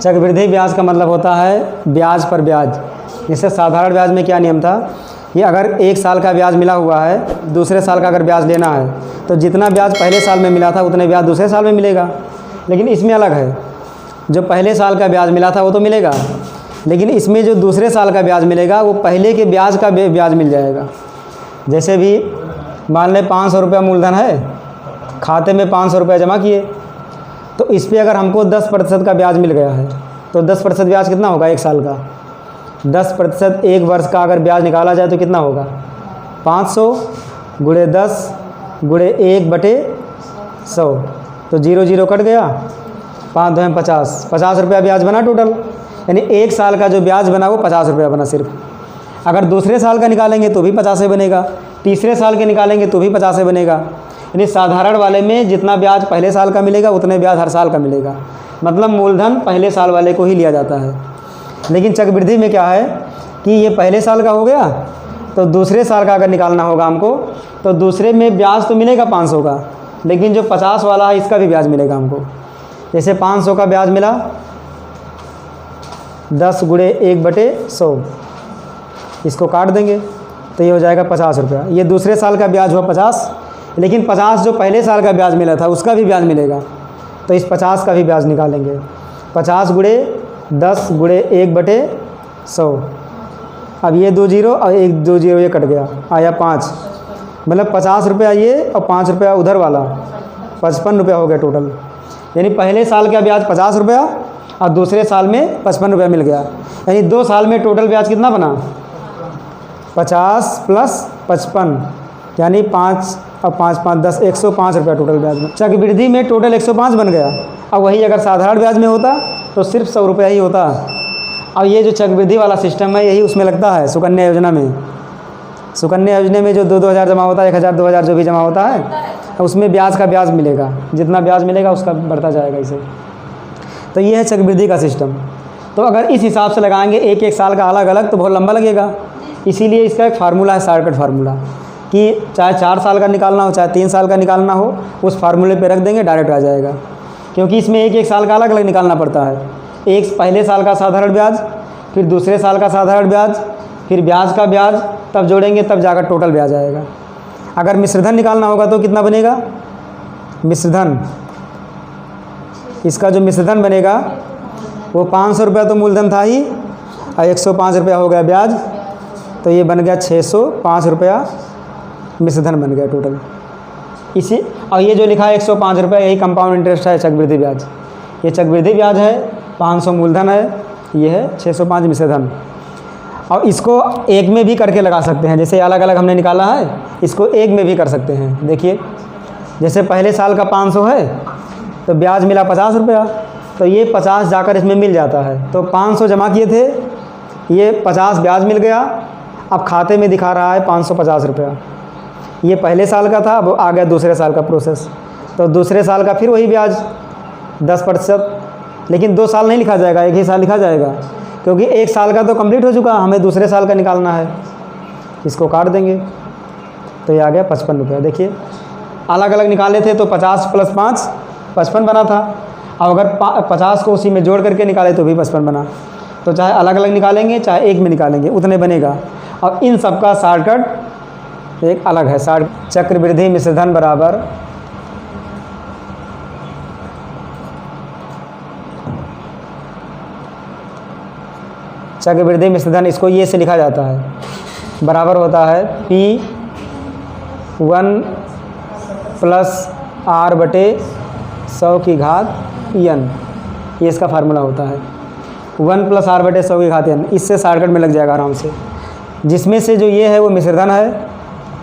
चक्रवृद्धि ब्याज का मतलब होता है ब्याज पर ब्याज। जैसे साधारण ब्याज में क्या नियम था कि अगर 1 साल का ब्याज मिला हुआ है, दूसरे साल का अगर ब्याज लेना है तो जितना ब्याज पहले साल में मिला था उतने ब्याज दूसरे साल में मिलेगा। लेकिन इसमें अलग है, जो पहले साल का ब्याज मिला था वो तो मिलेगा, लेकिन इसमें जो दूसरे साल का ब्याज मिलेगा वो पहले के ब्याज का ब्याज मिल जाएगा। जैसे भी मान लें 500 रुपया मूलधन है, खाते में 500 रुपया जमा किए, तो इस पर अगर हमको 10% का ब्याज मिल गया है तो 10% ब्याज कितना होगा 1 साल का। 10% 1 वर्ष का अगर ब्याज निकाला जाए तो कितना होगा 500 गुणे 10 गुणे 1/100, तो 0 0 कट गया, 5 2 50, 50 रुपया ब्याज बना टोटल। यानी 1 साल का जो ब्याज बना वो 50 रुपया बना सिर्फ। अगर दूसरे साल का निकालेंगे तो भी 50 बनेगा, तीसरे साल के निकालेंगे तो भी 50 बनेगा। यानी साधारण वाले में जितना ब्याज पहले साल का मिलेगा उतने ब्याज हर साल का मिलेगा, मतलब मूलधन पहले साल वाले को ही लिया जाता है। लेकिन चक्रवृद्धि में क्या है कि ये पहले साल का हो गया तो दूसरे साल का अगर निकालना होगा हमको तो दूसरे में ब्याज तो मिलेगा 500 का, लेकिन जो 50 वाला है इसका भी ब्याज मिलेगा हमको। जैसे 500 का ब्याज मिला, 10 गुणे 1/100, इसको काट देंगे तो ये हो जाएगा 50 रुपया। ये दूसरे साल का ब्याज हुआ 50, लेकिन 50 जो पहले साल का ब्याज मिला था उसका भी ब्याज मिलेगा, तो इस 50 का भी ब्याज निकालेंगे। 50 गुणे 10 गुणे 1/100, अब ये 2 0 और 1 2 0 ये कट गया, आया 5, मतलब 50 रुपया ये और 5 रुपया उधर वाला, 55 रुपया हो गया टोटल। यानी पहले साल का ब्याज 50 रुपया और दूसरे साल में 55 रुपया मिल गया। यानी 2 साल में टोटल ब्याज कितना बना 50 + 55, यानी 5 और 5 5 10 105 रुपया टोटल ब्याज में। चक्रवृद्धि में टोटल 105 बन गया। अब वही अगर साधारण ब्याज में होता तो सिर्फ 100 रुपया ही होता। और ये जो चक्रवृद्धि वाला सिस्टम है यही उसमें लगता है सुकन्या योजना में। सुकन्या योजना में जो 2 हज़ार जमा होता है, 1 हज़ार 2 हज़ार जो भी जमा होता है, उसमें ब्याज का ब्याज मिलेगा, जितना ब्याज मिलेगा उसका बढ़ता जाएगा इसे। तो ये है चक्रवृद्धि का सिस्टम। तो अगर इस हिसाब से लगाएंगे एक एक साल का अलग अलग तो बहुत लंबा लगेगा। इसीलिए इसका एक फार्मूला है, शॉर्टकट फार्मूला, कि चाहे 4 साल का निकालना हो चाहे 3 साल का निकालना हो, उस फार्मूले पे रख देंगे डायरेक्ट आ जाएगा। क्योंकि इसमें एक एक साल का अलग अलग निकालना पड़ता है। एक पहले साल का साधारण ब्याज, फिर दूसरे साल का साधारण ब्याज, फिर ब्याज का ब्याज, तब जोड़ेंगे तब जाकर टोटल ब्याज आएगा। अगर मिश्रधन निकालना होगा तो कितना बनेगा मिश्रधन, इसका जो मिश्रधन बनेगा वो 500 रुपया तो मूलधन था ही और 105 रुपया हो गया ब्याज, तो ये बन गया 605 रुपया मिश्रधन बन गया टोटल। इसी और ये जो लिखा है 105 रुपया यही कंपाउंड इंटरेस्ट है चक्रवृद्धि ब्याज। ये चक्रवृद्धि ब्याज है, 500 मूलधन है, ये है 605 मिश्रधन। और इसको एक में भी करके लगा सकते हैं, जैसे अलग अलग हमने निकाला है इसको एक में भी कर सकते हैं। देखिए जैसे पहले साल का 500 है तो ब्याज मिला 50 रुपया, तो ये 50 जाकर इसमें मिल जाता है। तो 500 जमा किए थे, ये 50 ब्याज मिल गया, अब खाते में दिखा रहा है 550 रुपया। ये पहले साल का था, अब आ गया दूसरे साल का प्रोसेस, तो दूसरे साल का फिर वही ब्याज 10%, लेकिन 2 साल नहीं लिखा जाएगा, एक ही साल लिखा जाएगा, क्योंकि 1 साल का तो कंप्लीट हो चुका, हमें दूसरे साल का निकालना है। इसको काट देंगे तो ये आ गया 55 रुपया। देखिए अलग अलग निकाले थे तो 50 + 5 55 बना था, अब अगर 50 को उसी में जोड़ करके निकाले तो भी 55 बना। तो चाहे अलग अलग निकालेंगे चाहे एक में निकालेंगे उतने बनेगा। और इन सब का शॉर्टकट एक अलग है। चक्रवृद्धि मिश्रधन बराबर चक्रवृद्धि मिश्रधन, इसको ये से लिखा जाता है, बराबर होता है P1 + R/100n। ये इसका फार्मूला होता है 1 + R/100n। इससे शॉर्टकट में लग जाएगा आराम से। जिसमें से जो ये है वो मिश्रधन है,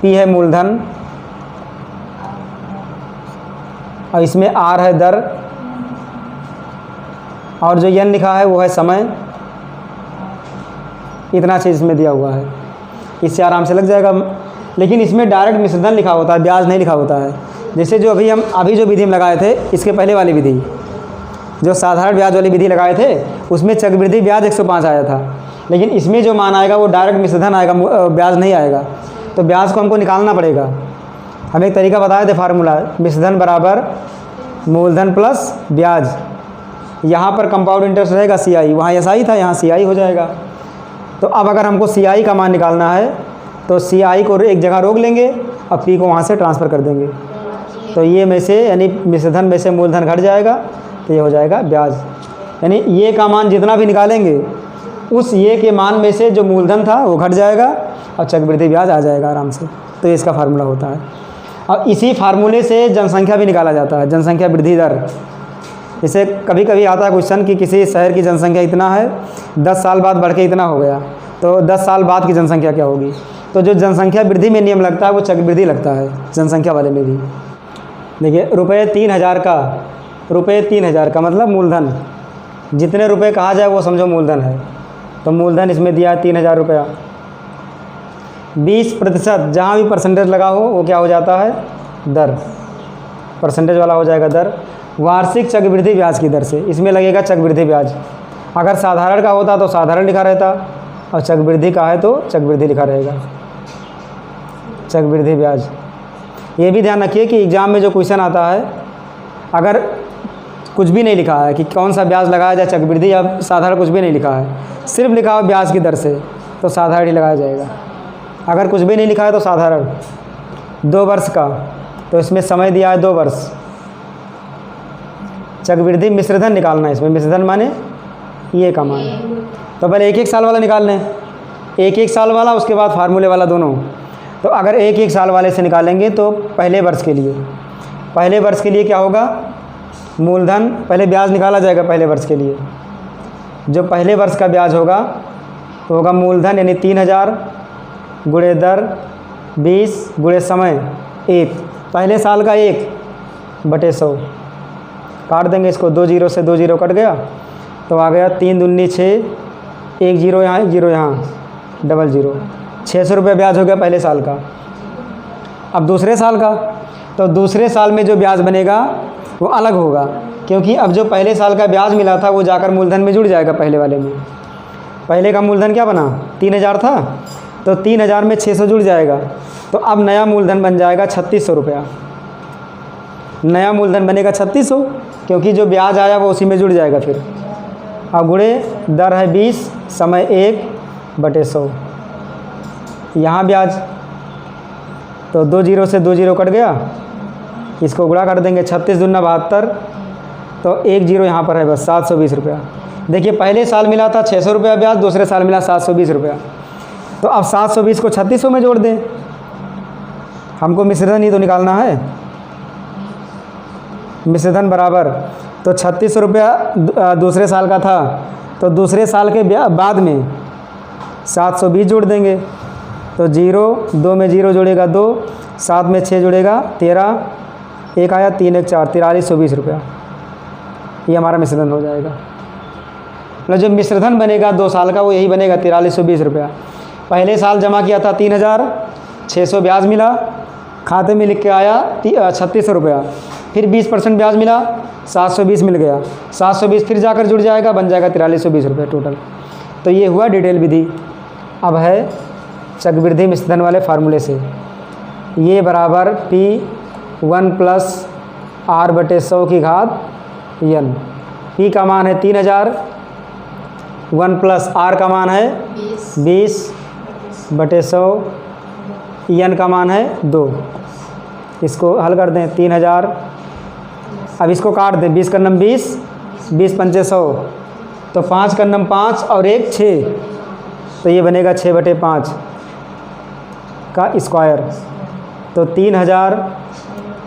P है मूलधन और इसमें R है दर और जो n लिखा है वो है समय। इतना चीज़ इसमें दिया हुआ है, इससे आराम से लग जाएगा। लेकिन इसमें डायरेक्ट मिश्रधन लिखा होता है, ब्याज नहीं लिखा होता है। जैसे जो अभी जो विधि में लगाए थे, इसके पहले वाली विधि जो साधारण ब्याज वाली विधि लगाए थे उसमें चक्रवृद्धि ब्याज 105 आया था, लेकिन इसमें जो मान आएगा वो डायरेक्ट मिश्रधन आएगा, ब्याज नहीं आएगा। तो ब्याज को हमको निकालना पड़ेगा। हम एक तरीका बताए थे फार्मूला, मिश्रधन बराबर मूलधन प्लस ब्याज, यहाँ पर कंपाउंड इंटरेस्ट रहेगा CI, वहाँ SI था, यहाँ CI हो जाएगा। तो अब अगर हमको CI का मान निकालना है तो CI को एक जगह रोक लेंगे और P को वहाँ से ट्रांसफ़र कर देंगे। तो ये में से यानी मिश्रधन में से मूलधन घट जाएगा, तो ये हो जाएगा ब्याज। यानी ये का मान जितना भी निकालेंगे उस ये के मान में से जो मूलधन था वो घट जाएगा और चक्रवृद्धि ब्याज आ जाएगा आराम से। तो ये इसका फार्मूला होता है। अब इसी फार्मूले से जनसंख्या भी निकाला जाता है, जनसंख्या वृद्धि दर। जैसे कभी कभी आता है क्वेश्चन कि किसी शहर की जनसंख्या इतना है, 10 साल बाद बढ़ के इतना हो गया, तो 10 साल बाद की जनसंख्या क्या होगी। तो जो जनसंख्या वृद्धि में नियम लगता है वो चक्रवृद्धि लगता है जनसंख्या वाले में भी। देखिए रुपये 3000 का मतलब मूलधन, जितने रुपए कहा जाए वो समझो मूलधन है। तो मूलधन इसमें दिया है 3000 रुपया। 20% जहाँ भी परसेंटेज लगा हो वो क्या हो जाता है, दर, परसेंटेज वाला हो जाएगा दर। वार्षिक चक्रवृद्धि ब्याज की दर से इसमें लगेगा चक्रवृद्धि ब्याज। अगर साधारण का होता तो साधारण लिखा रहता, और चक्रवृद्धि का है तो चक्रवृद्धि लिखा रहेगा, चक्रवृद्धि ब्याज। ये भी ध्यान रखिए कि एग्ज़ाम में जो क्वेश्चन आता है, अगर कुछ भी नहीं लिखा है कि कौन सा ब्याज लगाया जाए, चक्रवृद्धि या साधारण, कुछ भी नहीं लिखा है, सिर्फ लिखा हो ब्याज की दर से, तो साधारण ही लगाया जाएगा। अगर कुछ भी नहीं लिखा है तो साधारण। 2 वर्ष का, तो इसमें समय दिया है 2 वर्ष। चक्रवृद्धि मिश्रधन निकालना है, इसमें मिश्रधन माने ये का मान। तो पहले 1-1 साल वाला निकाल लें, 1-1 साल वाला, उसके बाद फार्मूले वाला दोनों। तो अगर 1-1 साल वाले से निकालेंगे तो पहले वर्ष के लिए क्या होगा, मूलधन, पहले ब्याज निकाला जाएगा पहले वर्ष के लिए। जो पहले वर्ष का ब्याज होगा तो होगा मूलधन यानी 3000 गुणे दर 20 गुणे समय 1, पहले साल का 1/100 काट देंगे इसको, 2 जीरो से 2 जीरो कट गया, तो आ गया 3 दूनी 6, 1 जीरो यहाँ 1 जीरो यहाँ, 00, 600 रुपये ब्याज हो गया पहले साल का। अब दूसरे साल का, तो दूसरे साल में जो ब्याज बनेगा वो अलग होगा, क्योंकि अब जो पहले साल का ब्याज मिला था वो जाकर मूलधन में जुड़ जाएगा पहले वाले में। पहले का मूलधन क्या बना, 3000 था, तो 3000 में 600 जुड़ जाएगा, तो अब नया मूलधन बन जाएगा 3600 रुपया। नया मूलधन बनेगा 3600, क्योंकि जो ब्याज आया वो उसी में जुड़ जाएगा फिर। अब गुणे दर है 20, समय 1/100, यहाँ ब्याज, तो 2 जीरो से 2 जीरो कट गया, इसको गुणा कर देंगे, 36 दूना 72, तो 1 जीरो यहाँ पर है बस, 720 रुपया। देखिए पहले साल मिला था 600 रुपया ब्याज, दूसरे साल मिला 720 रुपया। तो अब 720 को 3600 में जोड़ दें, हमको मिश्रधन ही तो निकालना है। मिश्रधन बराबर, तो 3600 रुपया दूसरे साल का था, तो दूसरे साल के बाद में 720 जोड़ देंगे, तो 0, 2 में 0 जोड़ेगा 2, 7 में 6 जोड़ेगा 13, 1 आया 3 1 4, 4320 रुपया। ये हमारा मिश्रधन हो जाएगा। मतलब जो मिश्रधन बनेगा 2 साल का वो यही बनेगा 4320 रुपया। पहले साल जमा किया था 3000, 600 ब्याज मिला, खाते में लिख के आया 3600 रुपया, फिर 20% ब्याज मिला, 720 मिल गया, 720 फिर जाकर जुड़ जाएगा, बन जाएगा 4320 रुपये टोटल। तो ये हुआ डिटेल विधि। अब है चक्रवृद्धि मिश्रधन वाले फार्मूले से, ये बराबर P1 + R/100 की घात n। P का मान है 3000, 1 + R का मान है 20/100, n का मान है 2। इसको हल कर दें, 3000, अब इसको काट दें, 20 का नम 20, 20 पंचे 100, तो 5 का नम 5 और 1 6, तो ये बनेगा 6/5 का स्क्वायर। तो 3000,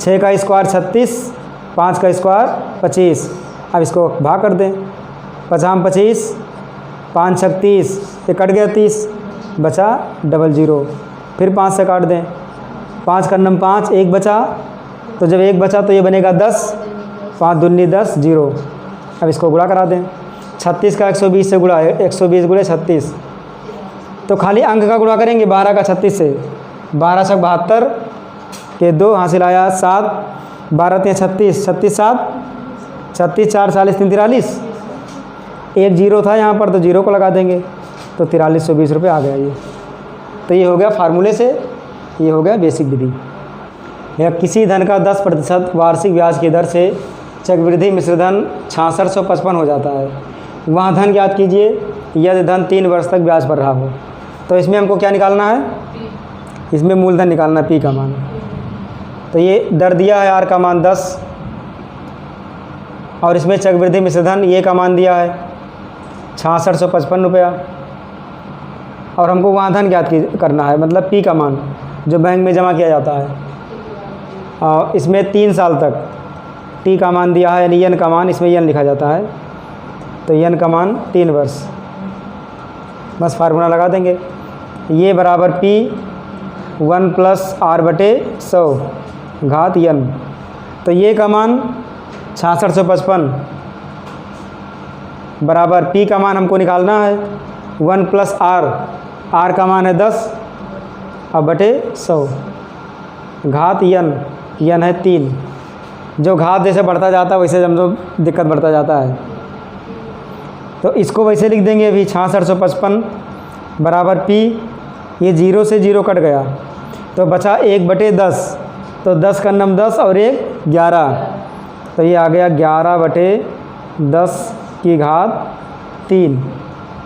6 का स्क्वायर 36, 5 का स्क्वायर 25। अब इसको भाग कर दें, 50 25, 5 36, ये कट गया 30, बचा 00, फिर 5 से काट दें, 5 का नम 5, 1 बचा, तो जब 1 बचा तो ये बनेगा 10, 5 दूनी 10, 0। अब इसको गुणा करा दें, 36 का 120 से गुणा, 120 गुणे 36, तो खाली अंक का गुणा करेंगे 12 का 36 से, 12 से 72 के 2 हासिल आया 7, 12 3 36, 36 7, 36 4 40 3 43, 1 जीरो था यहाँ पर तो 0 को लगा देंगे, तो 4320 रुपये आ गया ये। तो ये हो गया फार्मूले से, ये हो गया बेसिक विधि। या किसी धन का 10% वार्षिक ब्याज की दर से चक्रवृद्धि मिश्र धन 6655 हो जाता है। वहाँ धन ज्ञात कीजिए यदि धन 3 वर्ष तक ब्याज पर रहा हो। तो इसमें हमको क्या निकालना है, इसमें मूलधन निकालना है, पी का मान। तो ये दर दिया है आर का मान 10 और इसमें चक्रवृद्धि मिश्र धन ये का मान दिया है 6655 रुपया और हमको वहाँ धन ज्ञात करना है, मतलब पी का मान जो बैंक में जमा किया जाता है। और इसमें 3 साल तक टी का मान दिया है, यानी एन का मान, इसमें एन लिखा जाता है, तो एन का मान 3 वर्ष। बस फार्मूला लगा देंगे, ये बराबर पी 1 + r/100 घात एन। तो ये का मान 6655 बराबर पी का मान हमको निकालना है 1 + r का मान है 10 और बटे 100 घात एन है 3। जो घात जैसे बढ़ता जाता है वैसे हम तो दिक्कत बढ़ता जाता है, तो इसको वैसे लिख देंगे अभी 6655 बराबर पी, ये 0 से 0 कट गया तो बचा 1/10, तो 10 का नम 10 और 1 11, तो ये आ गया 11/10 की घात 3।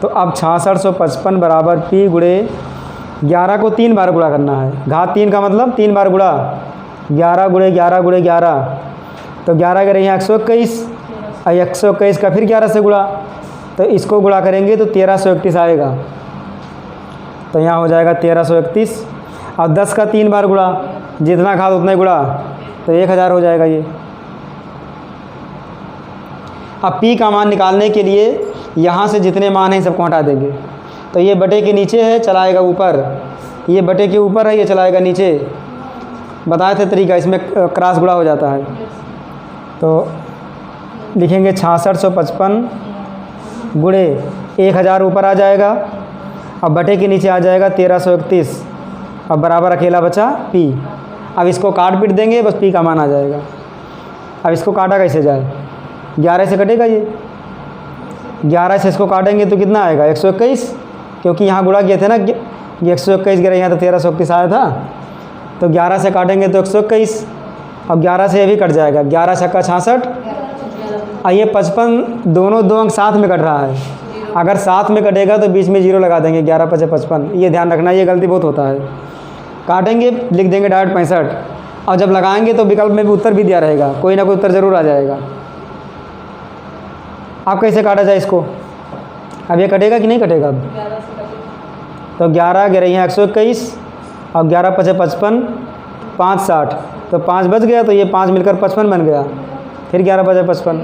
तो अब 6655 बराबर पी गुणे 11 को 3 बार गुणा करना है, घात 3 का मतलब 3 बार गुणा, 11 गुणे 11 गुणे 11, तो 11 करेंगे 121 और 121 का फिर 11 से गुणा, तो इसको गुणा करेंगे तो 1331 आएगा। तो यहाँ हो जाएगा 1331 और 10 का 3 बार गुणा, जितना घात उतना ही गुणा, तो 1000 हो जाएगा ये। अब पी का मान निकालने के लिए यहाँ से जितने मान हैं सबको हटा देंगे, तो ये बटे के नीचे है चलाएगा ऊपर, ये बटे के ऊपर है ये चलाएगा नीचे। बताए थे तरीका, इसमें क्रॉस गुणा हो जाता है। तो लिखेंगे 6655 गुणे 1000 ऊपर आ जाएगा, अब बटे के नीचे आ जाएगा 1331, अब बराबर अकेला बचा पी। अब इसको काट पीट देंगे, बस पी का मान आ जाएगा। अब इसको काटा कैसे जाए, 11 से कटेगा ये, 11 से इसको काटेंगे तो कितना आएगा 121, क्योंकि यहाँ गुणा किए थे ना, ये 121 गिरे यहाँ तो 1331 आया था, तो 11 से काटेंगे तो 121, अब 11 से ये भी कट जाएगा, 11 छक्का 66 और ये 55, दोनों 2 अंक साथ में कट रहा है, अगर साथ में कटेगा तो बीच में 0 लगा देंगे, 11 × 5 = 55, ये ध्यान रखना, ये गलती बहुत होता है। काटेंगे लिख देंगे डायरेक्ट 65 और जब लगाएंगे तो विकल्प में भी उत्तर भी दिया रहेगा, कोई ना कोई उत्तर ज़रूर आ जाएगा। अब कैसे काटा जाए इसको, अब ये कटेगा कि नहीं कटेगा, अब तो 11 गिरे यहाँ 121 और 11 × 5 = 55, 5 60, तो 5 बच गया, तो ये 5 मिलकर 55 बन गया, फिर 11 × 5 = 55,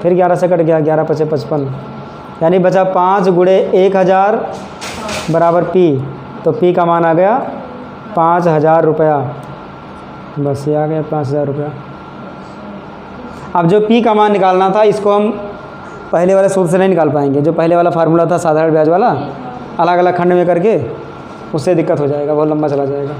फिर 11 से कट गया, 11 × 5 = 55, यानी बचा 5 गुणे 1000 बराबर पी, तो पी का मान आ गया 5000 रुपया। बस ये आ गया 5000 रुपया। अब जो पी का मान निकालना था इसको हम पहले वाले सूत्र से नहीं निकाल पाएंगे, जो पहले वाला फार्मूला था साधारण ब्याज वाला, अलग अलग खंड में करके, उससे दिक्कत हो जाएगा, बहुत लंबा चला जाएगा।